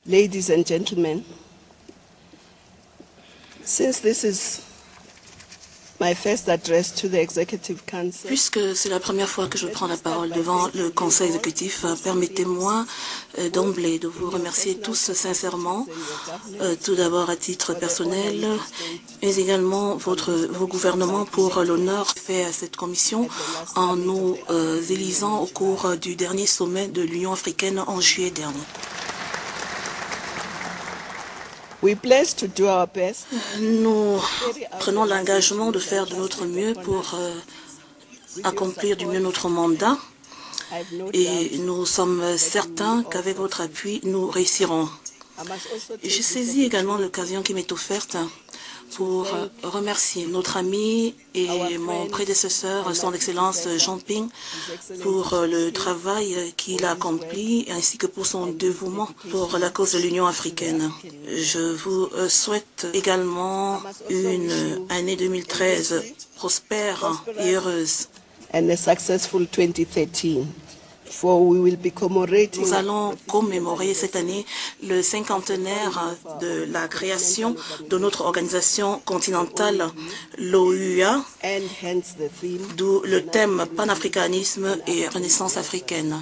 Ladies and gentlemen, since this is my first address to the Executive Council, puisque c'est la première fois que je prends la parole devant le Conseil exécutif, permettez-moi d'emblée de vous remercier tous sincèrement, tout d'abord à titre personnel, mais également vos gouvernements pour l'honneur fait à cette commission en nous élisant au cours du dernier sommet de l'Union africaine en juillet dernier. we pledge to do our best. Nous prenons l'engagement de faire de notre mieux pour accomplir du mieux notre mandat et nous sommes certains qu'avec votre appui, nous réussirons. J'ai saisi également l'occasion qui m'est offerte pour remercier notre ami et mon prédécesseur, son Excellence Jean Ping, pour le travail qu'il a accompli ainsi que pour son dévouement pour la cause de l'Union africaine. Je vous souhaite également une année 2013 prospère et heureuse. And a successful 2013. For we will be commemorating. Nous allons commémorer cette année le cinquantenaire de la création de notre organisation continentale, l'OUA, d'où le thème panafricanisme et renaissance africaine.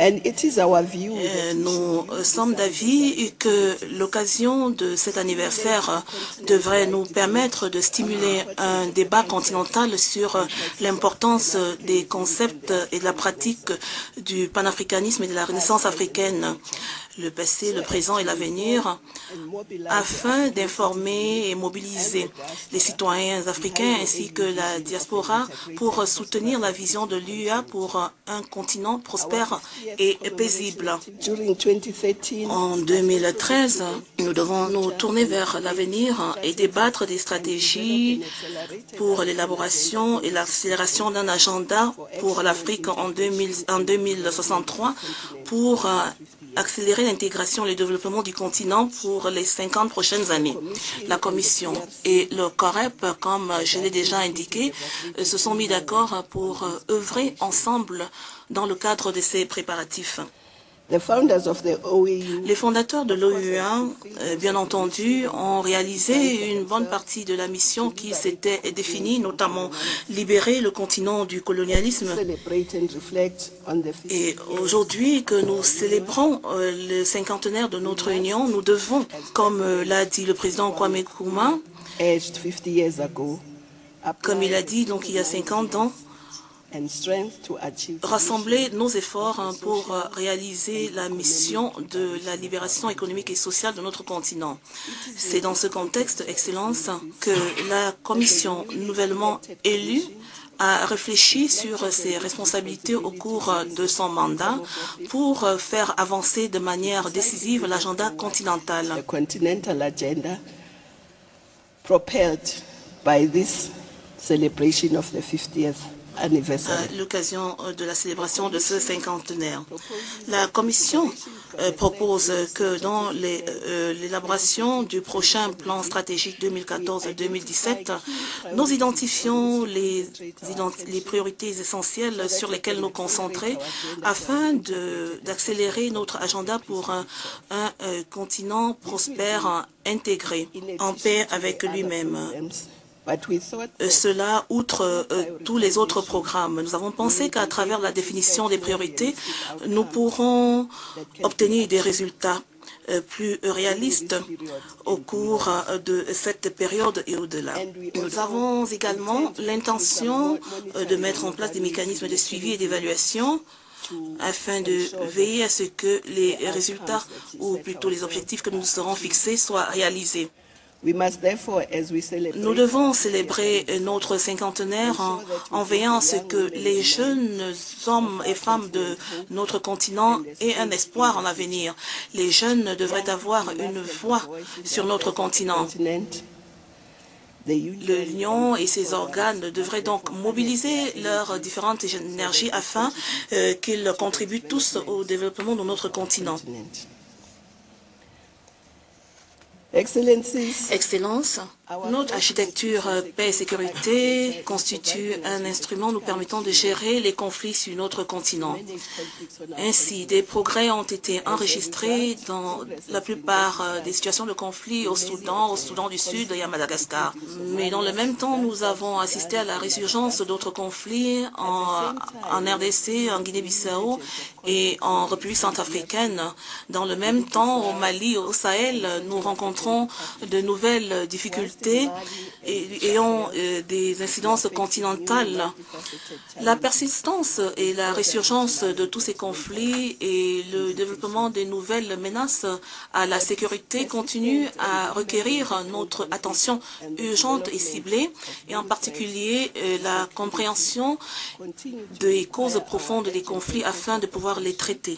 And it is our view. Nous sommes d'avis que l'occasion de cet anniversaire devrait nous permettre de stimuler un débat continental sur l'importance des concepts et de la pratique du panafricanisme et de la renaissance africaine, le passé, le présent et l'avenir, afin d'informer et mobiliser les citoyens africains ainsi que la diaspora pour soutenir la vision de l'UA pour un continent prospère et paisible. En 2013, nous devons nous tourner vers l'avenir et débattre des stratégies pour l'élaboration et l'accélération d'un agenda pour l'Afrique en 2063 pour accélérer l'intégration et le développement du continent pour les 50 prochaines années. La Commission et le COREP, comme je l'ai déjà indiqué, se sont mis d'accord pour œuvrer ensemble dans le cadre de ces préparatifs. Les fondateurs de l'OUA, bien entendu, ont réalisé une bonne partie de la mission qui s'était définie, notamment libérer le continent du colonialisme. Et aujourd'hui que nous célébrons le cinquantenaire de notre union, nous devons, comme l'a dit le président Kwame Nkrumah, comme il a dit donc il y a 50 ans, rassembler nos efforts pour réaliser la mission de la libération économique et sociale de notre continent. C'est dans ce contexte, Excellence, que la Commission nouvellement élue a réfléchi sur ses responsabilités au cours de son mandat pour faire avancer de manière décisive l'agenda continental. The continental agenda propelled by this celebration of the 50th. À l'occasion de la célébration de ce cinquantenaire. La Commission propose que dans l'élaboration du prochain plan stratégique 2014-2017, nous identifions les priorités essentielles sur lesquelles nous concentrer afin d'accélérer notre agenda pour un continent prospère, intégré, en paix avec lui-même. Cela outre tous les autres programmes. Nous avons pensé qu'à travers la définition des priorités, nous pourrons obtenir des résultats plus réalistes au cours de cette période et au-delà. Nous avons également l'intention de mettre en place des mécanismes de suivi et d'évaluation afin de veiller à ce que les résultats, ou plutôt les objectifs que nous serons fixés, soient réalisés. Nous devons célébrer notre cinquantenaire en veillant à ce que les jeunes hommes et femmes de notre continent aient un espoir en l'avenir. Les jeunes devraient avoir une voix sur notre continent. L'Union et ses organes devraient donc mobiliser leurs différentes énergies afin qu'ils contribuent tous au développement de notre continent. Excellences, Notre architecture paix et sécurité constitue un instrument nous permettant de gérer les conflits sur notre continent. Ainsi, des progrès ont été enregistrés dans la plupart des situations de conflit au Soudan du Sud et à Madagascar. Mais dans le même temps, nous avons assisté à la résurgence d'autres conflits en RDC, en Guinée-Bissau et en République centrafricaine. Dans le même temps, au Mali, au Sahel, nous rencontrons de nouvelles difficultés ayant des incidences continentales. La persistance et la résurgence de tous ces conflits et le développement des nouvelles menaces à la sécurité continuent à requérir notre attention urgente et ciblée, et en particulier la compréhension des causes profondes des conflits afin de pouvoir les traiter.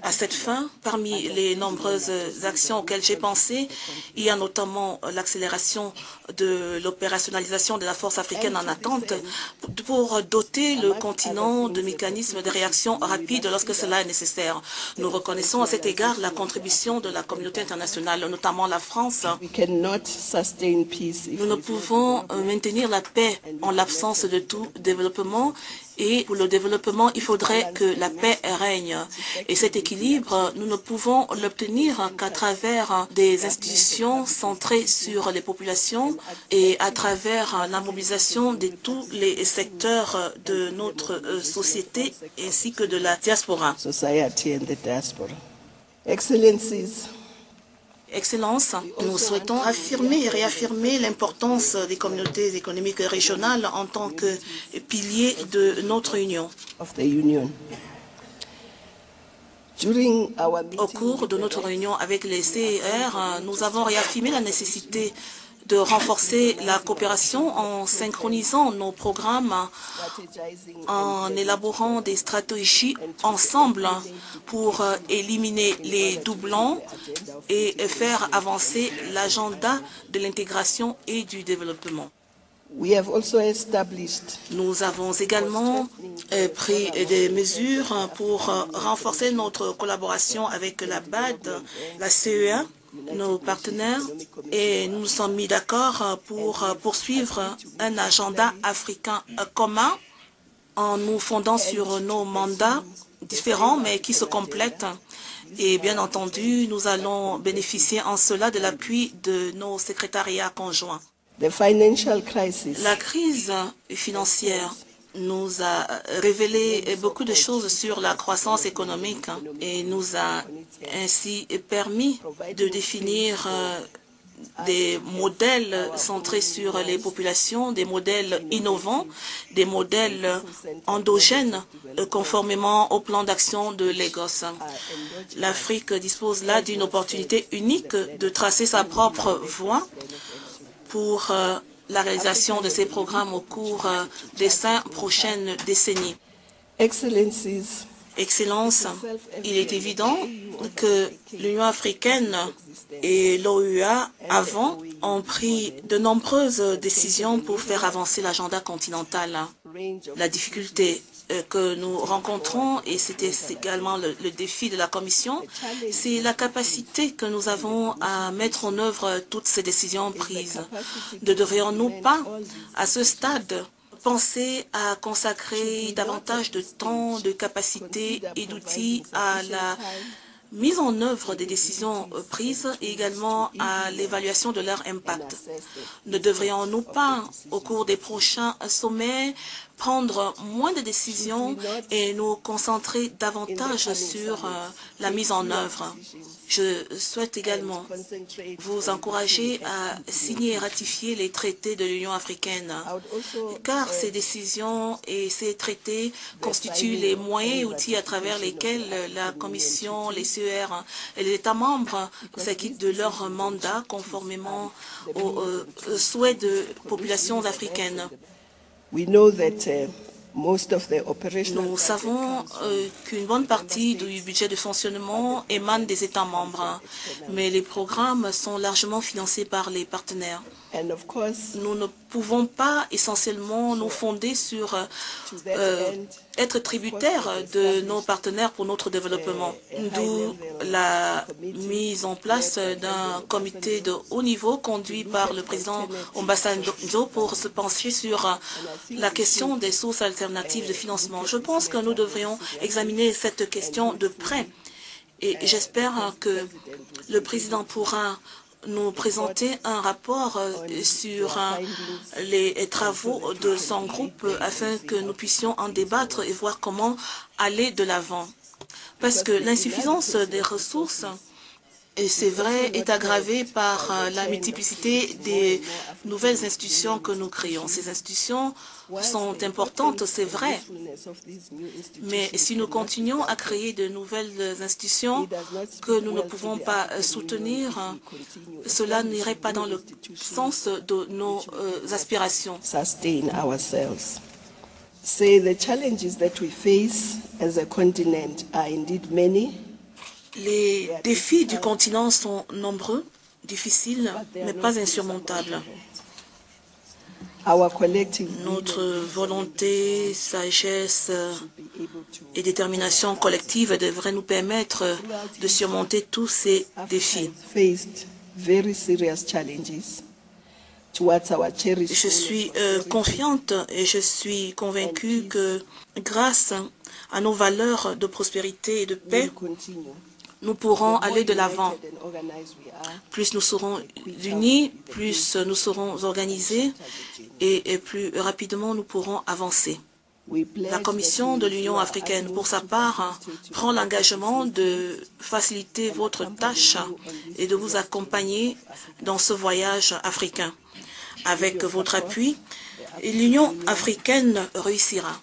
À cette fin, parmi les nombreuses actions auxquelles j'ai pensé, il y a notamment l'accélération de l'opérationnalisation de la force africaine en attente pour doter le continent de mécanismes de réaction rapide lorsque cela est nécessaire. Nous reconnaissons à cet égard la contribution de la communauté internationale, notamment la France. Nous ne pouvons maintenir la paix en l'absence de tout développement. Et pour le développement, il faudrait que la paix règne. Et cet équilibre, nous ne pouvons l'obtenir qu'à travers des institutions centrées sur les populations et à travers la mobilisation de tous les secteurs de notre société ainsi que de la diaspora. Excellences, nous souhaitons affirmer et réaffirmer l'importance des communautés économiques régionales en tant que piliers de notre Union. Au cours de notre réunion avec les CER, nous avons réaffirmé la nécessité de renforcer la coopération en synchronisant nos programmes, en élaborant des stratégies ensemble pour éliminer les doublons et faire avancer l'agenda de l'intégration et du développement. Nous avons également pris des mesures pour renforcer notre collaboration avec la BAD, la CEA, nos partenaires, et nous nous sommes mis d'accord pour poursuivre un agenda africain commun en nous fondant sur nos mandats différents mais qui se complètent. Et bien entendu, nous allons bénéficier en cela de l'appui de nos secrétariats conjoints. La crise financière nous a révélé beaucoup de choses sur la croissance économique et nous a ainsi permis de définir des modèles centrés sur les populations, des modèles innovants, des modèles endogènes conformément au plan d'action de Lagos. L'Afrique dispose là d'une opportunité unique de tracer sa propre voie pour la réalisation de ces programmes au cours des 5 prochaines décennies. Excellences, il est évident que l'Union africaine et l'OUA avant ont pris de nombreuses décisions pour faire avancer l'agenda continental. La difficulté que nous rencontrons, et c'était également le défi de la Commission, c'est la capacité que nous avons à mettre en œuvre toutes ces décisions prises. Ne devrions-nous pas, à ce stade, penser à consacrer davantage de temps, de capacité et d'outils à la mise en œuvre des décisions prises et également à l'évaluation de leur impact? Ne devrions-nous pas, au cours des prochains sommets, prendre moins de décisions et nous concentrer davantage sur la mise en œuvre? Je souhaite également vous encourager à signer et ratifier les traités de l'Union africaine, car ces décisions et ces traités constituent les moyens et outils à travers lesquels la Commission, les CER et les États membres s'acquittent de leur mandat conformément aux souhaits de populations africaines. Nous savons qu'une bonne partie du budget de fonctionnement émane des États membres, mais les programmes sont largement financés par les partenaires. And of course, nous ne pouvons pas essentiellement nous fonder sur être tributaires de nos partenaires pour notre développement. D'où la mise en place d'un comité de haut niveau conduit par le président Obasanjo pour se pencher sur la question des sources alternatives de financement. Je pense que nous devrions examiner cette question de près et j'espère que le président pourra nous présenter un rapport sur les travaux de son groupe afin que nous puissions en débattre et voir comment aller de l'avant. Parce que l'insuffisance des ressources, et c'est vrai, est aggravée par la multiplicité des nouvelles institutions que nous créons. Ces institutions sont importantes, c'est vrai, mais si nous continuons à créer de nouvelles institutions que nous ne pouvons pas soutenir, cela n'irait pas dans le sens de nos aspirations. Sustain ourselves. Say the challenges that we face as a continent are indeed many. Les défis du continent sont nombreux, difficiles, mais pas insurmontables. Notre volonté, sagesse et détermination collective devraient nous permettre de surmonter tous ces défis. Je suis confiante et je suis convaincue que grâce à nos valeurs de prospérité et de paix, nous pourrons aller de l'avant. Plus nous serons unis, plus nous serons organisés et plus rapidement nous pourrons avancer. La Commission de l'Union africaine, pour sa part, prend l'engagement de faciliter votre tâche et de vous accompagner dans ce voyage africain. Avec votre appui, l'Union africaine réussira.